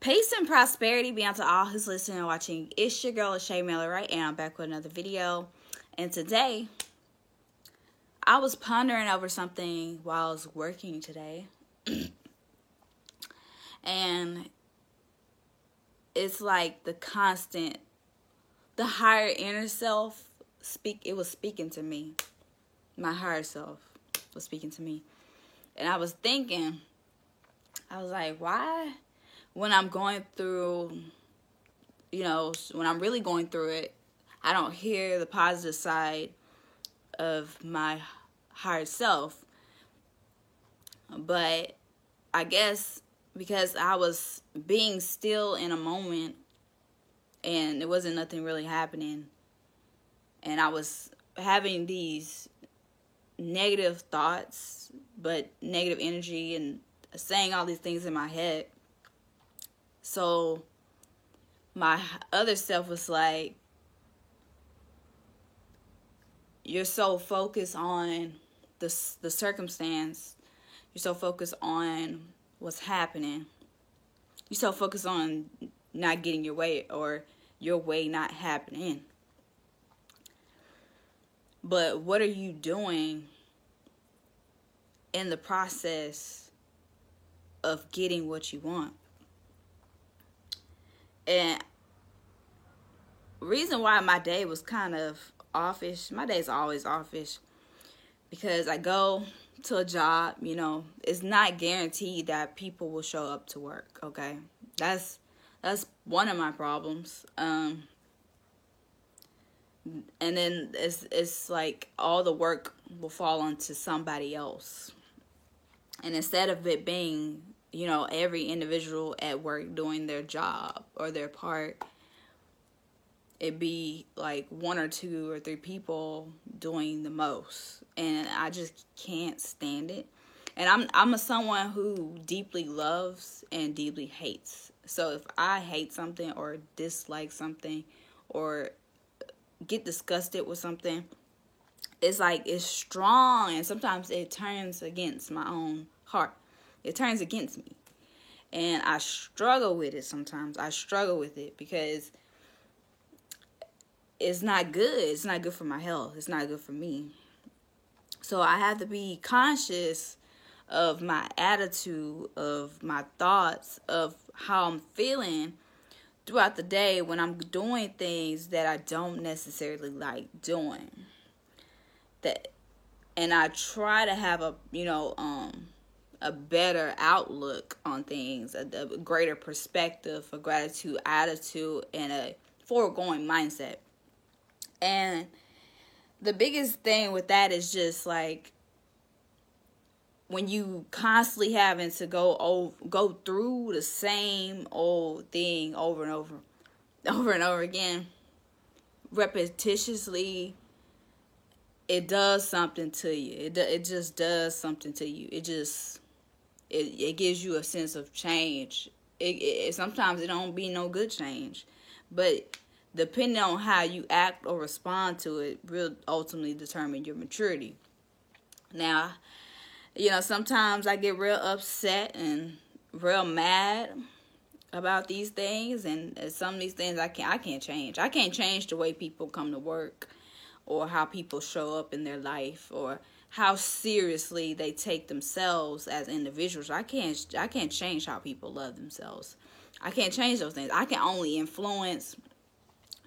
Peace and prosperity be unto all who's listening and watching. It's your girl, Shay Miller, right? And I'm back with another video. And today, I was pondering over something while I was working today. And it's like the higher inner self, it was speaking to me. My higher self was speaking to me. And I was thinking, I was like, why? When I'm going through, when I'm really going through it, I don't hear the positive side of my higher self. But I guess because I was being still in a moment and there wasn't nothing really happening, and I was having these negative thoughts, but negative energy, and saying all these things in my head. So my other self was like, you're so focused on the circumstance. You're so focused on what's happening. You're so focused on not getting your way, or your way not happening. But what are you doing in the process of getting what you want? And reason why my day was kind of offish, my day's always offish, because I go to a job, it's not guaranteed that people will show up to work, okay? That's one of my problems. And then it's like all the work will fall onto somebody else. And instead of it being, every individual at work doing their job or their part, it'd be like one or two or three people doing the most. And I just can't stand it. And I'm someone who deeply loves and deeply hates. So if I hate something or dislike something or get disgusted with something, it's like it's strong, and sometimes it turns against my own heart. It turns against me. And I struggle with it sometimes. I struggle with it because it's not good. It's not good for my health. It's not good for me. So I have to be conscious of my attitude, of my thoughts, of how I'm feeling throughout the day when I'm doing things that I don't necessarily like doing. And I try to have a better outlook on things, a greater perspective, a gratitude attitude, and a foregoing mindset. And the biggest thing with that is just like when you constantly having to go through the same old thing over and over again, repetitiously, it does something to you. It just does something to you. It gives you a sense of change. It sometimes it don't be no good change, but depending on how you act or respond to it will ultimately determine your maturity. Now, sometimes I get real upset and real mad about these things, and some of these things I can't change. I can't change the way people come to work, or how people show up in their life, or how seriously they take themselves as individuals. I can't change how people love themselves. I can't change those things. I can only influence,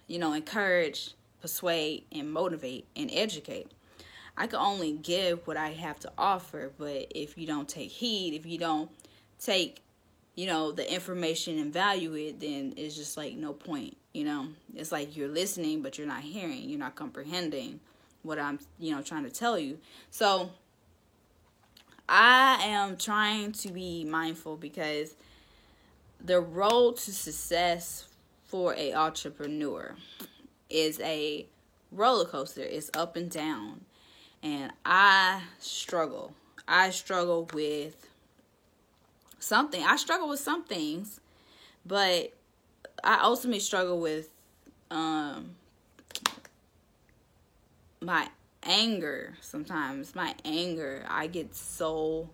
encourage, persuade, and motivate, and educate. I can only give what I have to offer, but if you don't take heed, if you don't take, the information and value it, then it's just like no point, It's like you're listening, but you're not hearing, you're not comprehending what I'm, trying to tell you. So I am trying to be mindful, because the road to success for an entrepreneur is a roller coaster. It's up and down. And I struggle. I struggle with something. I struggle with some things, but I ultimately struggle with my anger sometimes. My anger. I get so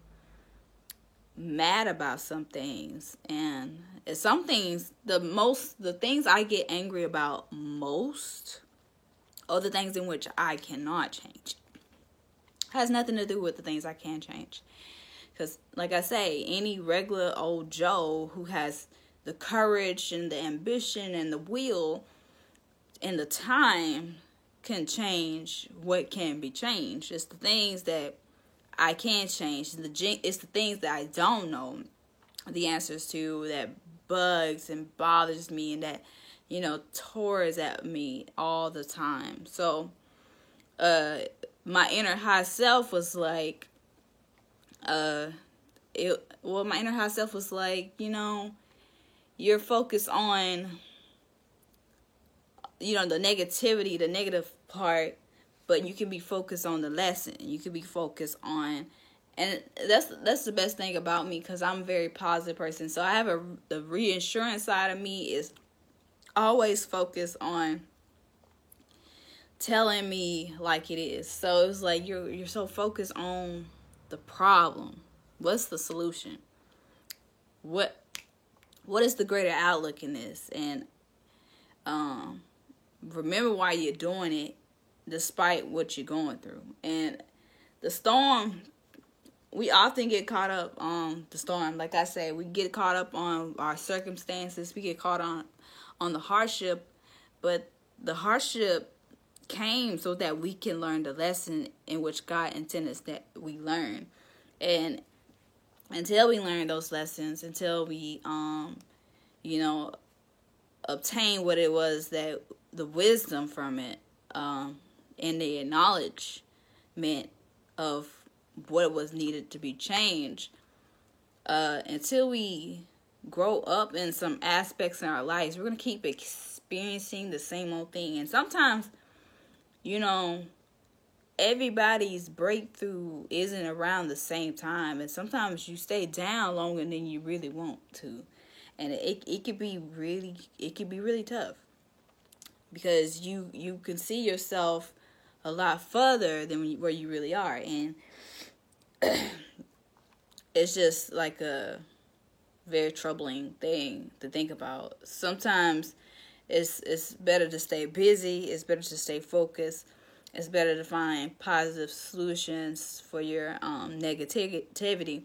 mad about some things, and some things, the things I get angry about most are the things in which I cannot change. Has nothing to do with the things I can change. Because, like I say, any regular old Joe who has the courage and the ambition and the will and the time can change what can be changed. It's the things that I can change. It's the things that I don't know the answers to, that bugs and bothers me, and that, tours at me all the time. So, my inner high self was like, my inner high self was like, you're focused on, the negativity, the negative part, but you can be focused on the lesson. You can be focused on, and that's the best thing about me, because I'm a very positive person. So I have the reassurance side of me is always focused on telling me like it is. So it's like you're so focused on the problem. What's the solution? What is the greater outlook in this? And remember why you're doing it, despite what you're going through. And the storm, we often get caught up on the storm. Like I said, we get caught up on our circumstances. We get caught on the hardship. But the hardship came so that we can learn the lesson in which God intended that we learn. And until we learn those lessons, until we, obtain what it was, that the wisdom from it, and the acknowledgement of what was needed to be changed, until we grow up in some aspects in our lives, we're going to keep experiencing the same old thing. And sometimes, everybody's breakthrough isn't around the same time. And sometimes you stay down longer than you really want to. And it could be really tough. Because you can see yourself a lot further than where you really are. And it's just like a very troubling thing to think about. Sometimes it's better to stay busy. It's better to stay focused. It's better to find positive solutions for your negativity.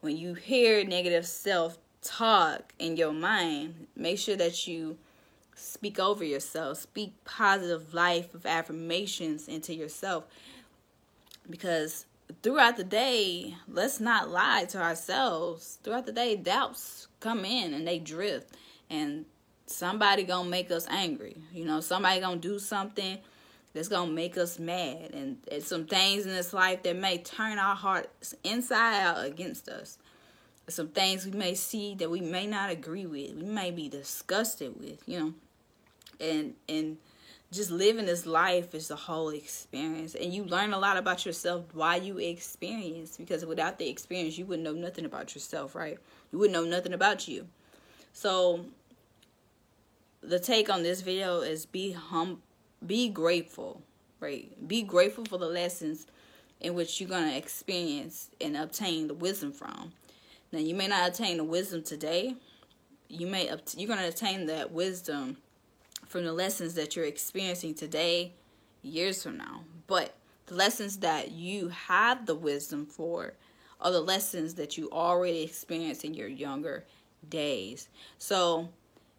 When you hear negative self-talk in your mind, make sure that you speak over yourself. Speak positive life of affirmations into yourself. Because throughout the day, let's not lie to ourselves. Throughout the day, doubts come in and they drift. And somebody gonna make us angry. Somebody gonna do something that's gonna make us mad. And some things in this life that may turn our hearts inside out against us. Some things we may see that we may not agree with. We may be disgusted with, And just living this life is the whole experience. And you learn a lot about yourself while you experience. Because without the experience, you wouldn't know nothing about yourself, right? You wouldn't know nothing about you. So the take on this video is be grateful, right? Be grateful for the lessons in which you're going to experience and obtain the wisdom from. Now, you may not attain the wisdom today. You're going to attain that wisdom from the lessons that you're experiencing today, years from now. But the lessons that you have the wisdom for are the lessons that you already experienced in your younger days. So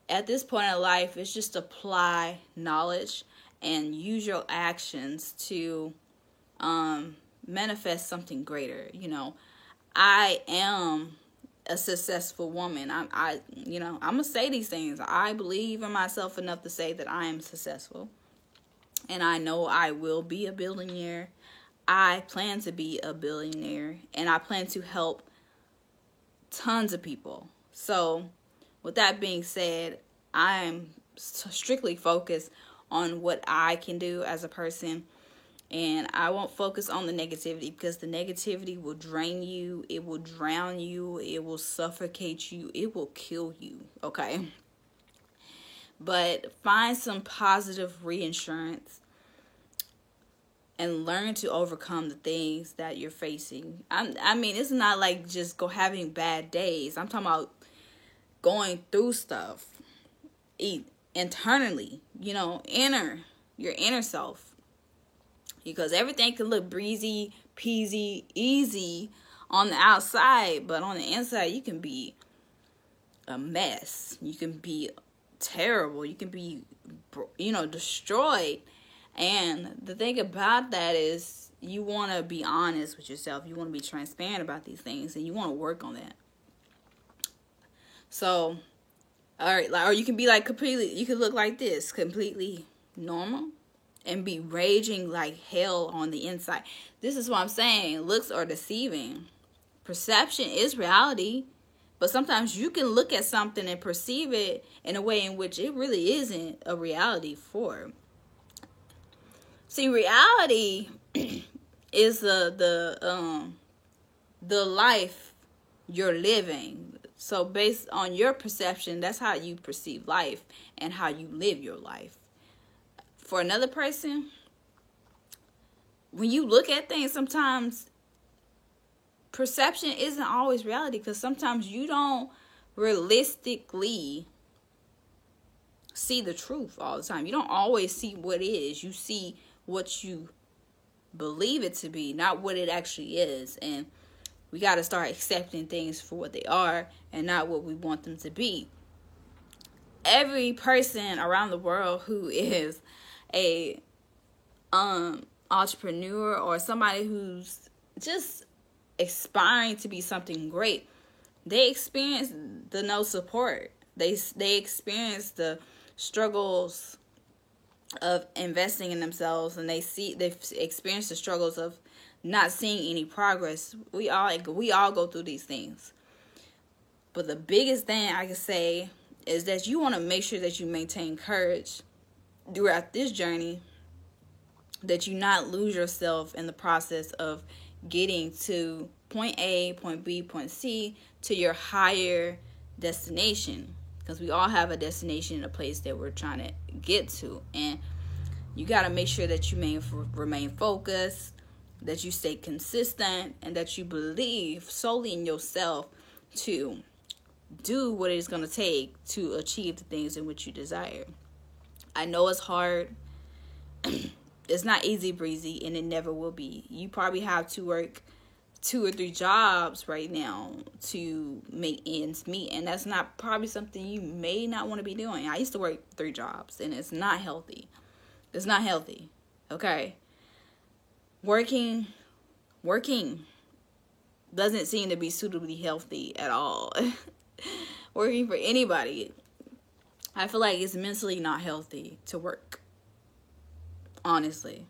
at this point in life, it's just apply knowledge and use your actions to manifest something greater. I am a successful woman. I'm gonna say these things. I believe in myself enough to say that I am successful, and I know I will be a billionaire. I plan to be a billionaire, and I plan to help tons of people. So, with that being said, I'm strictly focused on what I can do as a person. And I won't focus on the negativity, because the negativity will drain you. It will drown you. It will suffocate you. It will kill you. Okay? But find some positive reinsurance. and learn to overcome the things that you're facing. I mean, it's not like just having bad days. I'm talking about going through stuff internally, your inner self. Because everything can look breezy, peasy, easy on the outside, but on the inside, you can be a mess. You can be terrible. You can be, destroyed. And the thing about that is you want to be honest with yourself. You want to be transparent about these things, and you want to work on that. So, all right, or you can be like you could look like this, completely normal, and be raging like hell on the inside. This is what I'm saying. Looks are deceiving. Perception is reality, but sometimes you can look at something and perceive it in a way in which it really isn't a reality for. See, reality is the life you're living. So based on your perception, that's how you perceive life and how you live your life. For another person, when you look at things, sometimes perception isn't always reality, because sometimes you don't realistically see the truth all the time. You don't always see what is. You see what you believe it to be, not what it actually is. And we got to start accepting things for what they are and not what we want them to be. Every person around the world who is a entrepreneur or somebody who's just aspiring to be something great, they experience the no support. They experience the struggles of investing in themselves, and they've experienced the struggles of not seeing any progress. We all go through these things. But the biggest thing I can say is that you want to make sure that you maintain courage throughout this journey, that you not lose yourself in the process of getting to point A, point B, point C, to your higher destination. Because we all have a destination, a place that we're trying to get to. And you got to make sure that you remain focused, that you stay consistent, and that you believe solely in yourself to do what it's going to take to achieve the things in which you desire. I know it's hard. It's not easy breezy, and it never will be. You probably have to work 2 or 3 jobs right now to make ends meet, and that's not probably something you may not want to be doing. I used to work 3 jobs, and it's not healthy. It's not healthy. Okay? Working doesn't seem to be suitably healthy at all. Working for anybody, I feel like it's mentally not healthy to work. Honestly.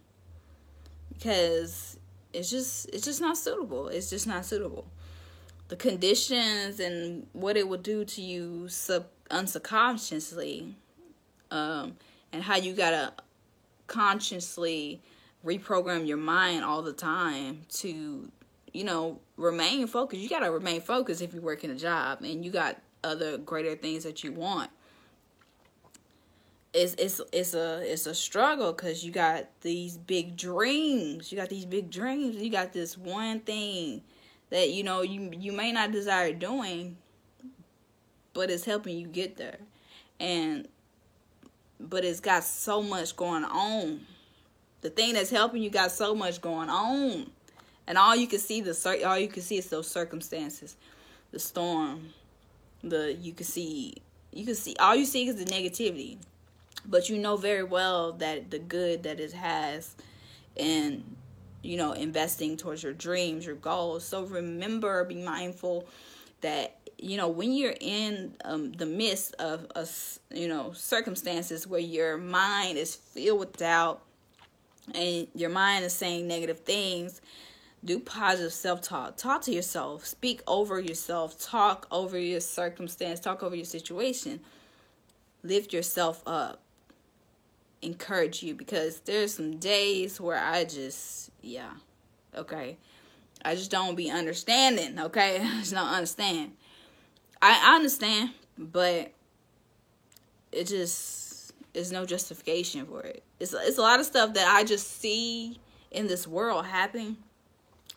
Because it's just not suitable. It's just not suitable. The conditions and what it will do to you unsubconsciously, and how you gotta consciously reprogram your mind all the time to, remain focused. You gotta remain focused if you're working a job and you got other greater things that you want. It's a struggle, because you got these big dreams. You got this one thing that you may not desire doing, but it's helping you get there. But it's got so much going on. The thing that's helping you got so much going on, and all you can see is those circumstances, the storm. You can see all you see is the negativity. But you know very well that the good that it has in, investing towards your dreams, your goals. So remember, be mindful that, when you're in the midst of, circumstances where your mind is filled with doubt and your mind is saying negative things, do positive self-talk. Talk to yourself. Speak over yourself. Talk over your circumstance. Talk over your situation. Lift yourself up. Encourage you, because there's some days where I just don't be understanding. I just don't understand. I understand, but it just is no justification for it. It's a lot of stuff that I just see in this world happening,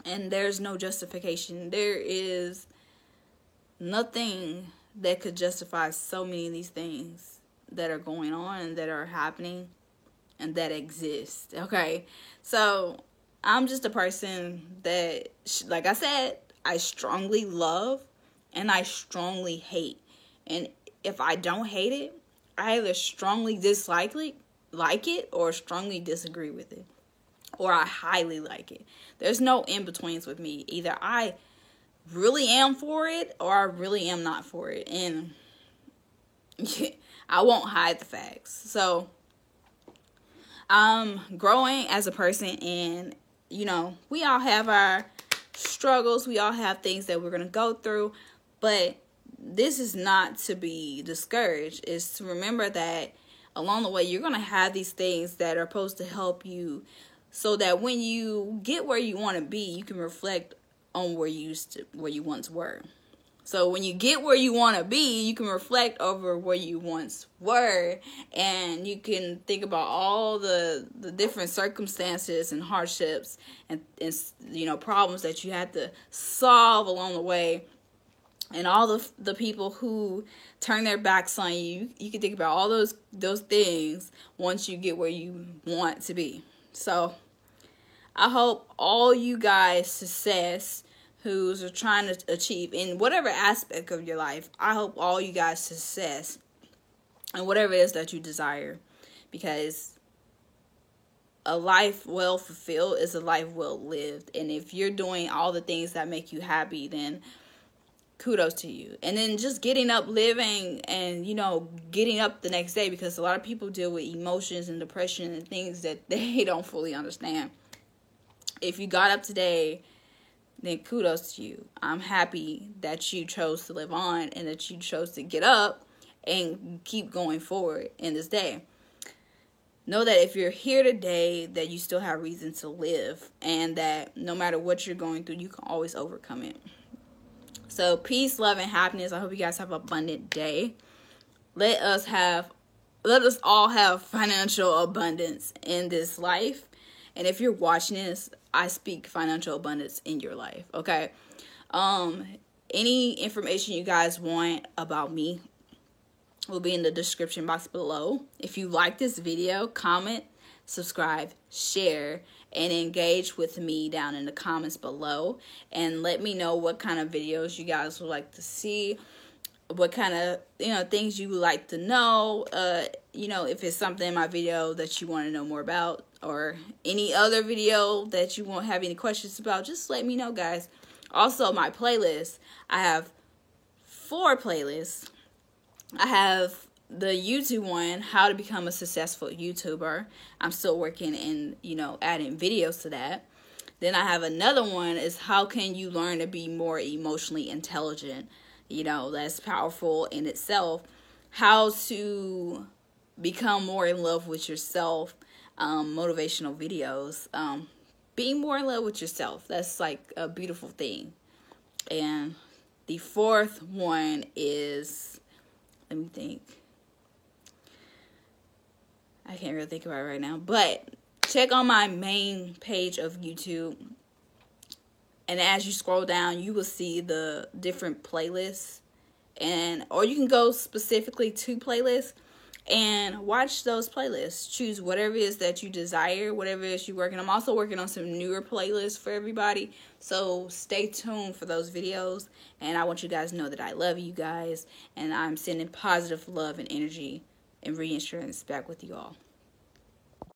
and there's no justification. There is nothing that could justify so many of these things that are going on and that are happening and that exist. Okay, so I'm just a person that, like I said, I strongly love and I strongly hate. And if I don't hate it, I either strongly dislike it or strongly disagree with it, or I highly like it. There's no in-betweens with me. Either I really am for it or I really am not for it. And I won't hide the facts. So I'm growing as a person, and we all have our struggles. We all have things that we're going to go through, but this is not to be discouraged. It's to remember that along the way, you're going to have these things that are supposed to help you, so that when you get where you want to be, you can reflect on where you once were. So when you get where you want to be, you can reflect over where you once were, and you can think about all the different circumstances and hardships and problems that you had to solve along the way, and all the people who turn their backs on you. You can think about all those things once you get where you want to be. So I hope all you guys success who's trying to achieve in whatever aspect of your life. I hope all you guys success in whatever it is that you desire, because a life well fulfilled is a life well lived. And if you're doing all the things that make you happy, then kudos to you. And then just getting up, living, and getting up the next day, because a lot of people deal with emotions and depression and things that they don't fully understand. If you got up today, then kudos to you. I'm happy that you chose to live on and that you chose to get up and keep going forward in this day. Know that if you're here today, that you still have reason to live, and that no matter what you're going through, you can always overcome it. So peace, love, and happiness. I hope you guys have an abundant day. Let us all have financial abundance in this life. And if you're watching this, I speak financial abundance in your life, okay? Any information you guys want about me will be in the description box below. If you like this video, comment, subscribe, share, and engage with me down in the comments below. And let me know what kind of videos you guys would like to see, what kind of things you would like to know. If it's something in my video that you want to know more about, or any other video that you won't have any questions about, just let me know, guys. Also, my playlist, I have 4 playlists. I have the YouTube one, how to become a successful YouTuber. I'm still working and adding videos to that. Then I have another one, is how can you learn to be more emotionally intelligent. That's powerful in itself. How to become more in love with yourself. Motivational videos. Being more in love with yourself. That's like a beautiful thing. And the 4th one is, let me think. I can't really think about it right now. But check on my main page of YouTube. And as you scroll down, you will see the different playlists. Or you can go specifically to playlists and watch those playlists. Choose whatever it is that you desire, whatever it is you're working on. I'm also working on some newer playlists for everybody. So stay tuned for those videos. And I want you guys to know that I love you guys. And I'm sending positive love and energy and reassurance back with you all.